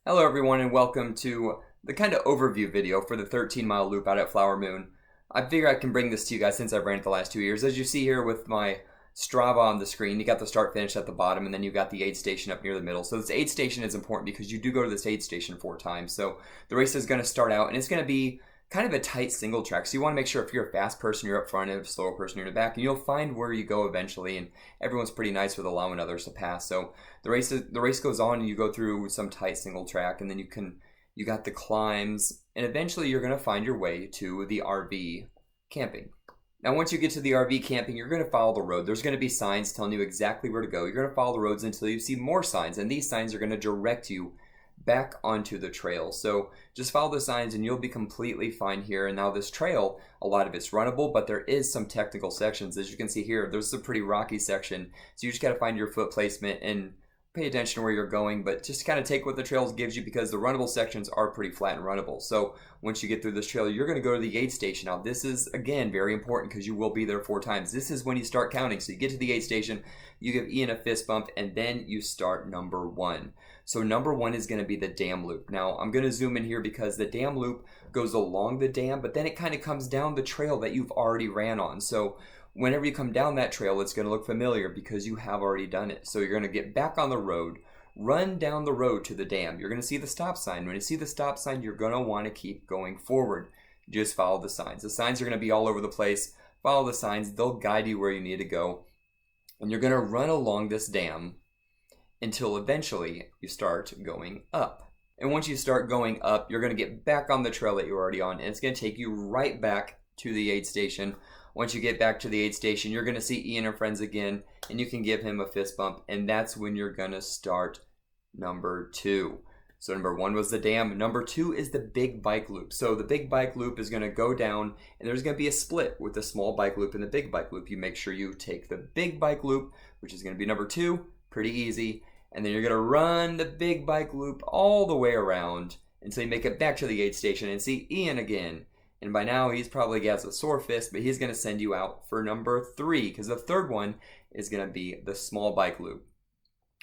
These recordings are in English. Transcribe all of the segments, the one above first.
Hello everyone and welcome to the kind of overview video for the 13-mile loop out at Flower Moon. I figure I can bring this to you guys since I've ran it the last 2 years. As you see here with my Strava on the screen, you got the start finish at the bottom and then you got the aid station up near the middle. So this aid station is important because you do go to this aid station 4 times. So the race is going to start out and it's going to be kind of a tight single track. So you want to make sure if you're a fast person, you're up front, and if a slower person, you're in the back, and you'll find where you go eventually. And everyone's pretty nice with allowing others to pass. So the race goes on, and you go through some tight single track, and then you got the climbs, and eventually you're going to find your way to the RV camping. Now, once you get to the RV camping, you're going to follow the road. There's going to be signs telling you exactly where to go. You're going to follow the roads until you see more signs, and these signs are going to direct you back onto the trail. So just follow the signs and you'll be completely fine here. And now this trail, a lot of it's runnable, but there is some technical sections. As you can see here, there's a pretty rocky section. So you just got to find your foot placement and pay attention to where you're going, but just kind of take what the trails gives you because the runnable sections are pretty flat and runnable. So once you get through this trail, you're going to go to the aid station. Now this is, again, very important because you will be there 4 times. This is when you start counting. So you get to the aid station, you give Ian a fist bump, and then you start number 1. So number 1 is going to be the dam loop. Now I'm going to zoom in here because the dam loop goes along the dam, but then it kind of comes down the trail that you've already ran on. So whenever you come down that trail, it's going to look familiar because you have already done it. So you're going to get back on the road, run down the road to the dam. You're going to see the stop sign. When you see the stop sign, you're going to want to keep going forward. Just follow the signs. The signs are going to be all over the place. Follow the signs. They'll guide you where you need to go. And you're going to run along this dam until eventually you start going up. And once you start going up, you're going to get back on the trail that you're already on, and it's going to take you right back to the aid station. Once you get back to the aid station, you're going to see Ian and friends again, and you can give him a fist bump, and that's when you're going to start number 2. So number 1 was the dam. Number 2 is the big bike loop. So the big bike loop is going to go down, and there's going to be a split with the small bike loop and the big bike loop. You make sure you take the big bike loop, which is going to be number 2, pretty easy, and then you're going to run the big bike loop all the way around until you make it back to the aid station and see Ian again. And by now, he's probably got a sore fist, but he's going to send you out for number 3 because the third one is going to be the small bike loop.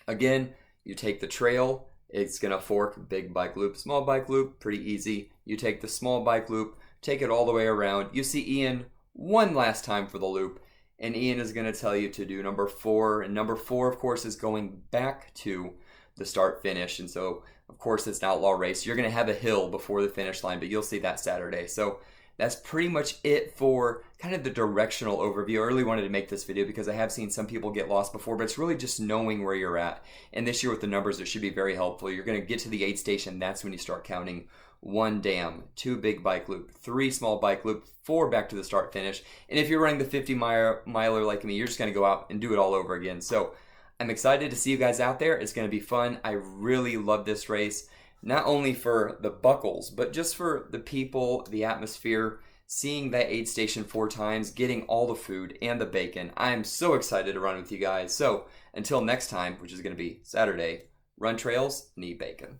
Again, you take the trail, it's going to fork big bike loop, small bike loop, pretty easy. You take the small bike loop, take it all the way around. You see Ian one last time for the loop, and Ian is going to tell you to do number 4. And number 4, of course, is going back to the start finish. And so, of course, it's an outlaw race. You're going to have a hill before the finish line, but you'll see that Saturday. So that's pretty much it for kind of the directional overview. I really wanted to make this video because I have seen some people get lost before, but it's really just knowing where you're at. And this year with the numbers, it should be very helpful. You're going to get to the aid station. That's when you start counting 1 dam, 2 big bike loop, 3 small bike loop, 4 back to the start finish. And if you're running the 50-miler like me, you're just going to go out and do it all over again. So I'm excited to see you guys out there. It's going to be fun. I really love this race, not only for the buckles, but just for the people, the atmosphere, seeing that aid station 4 times, getting all the food and the bacon. I am so excited to run with you guys. So until next time, which is going to be Saturday, run trails and eat bacon.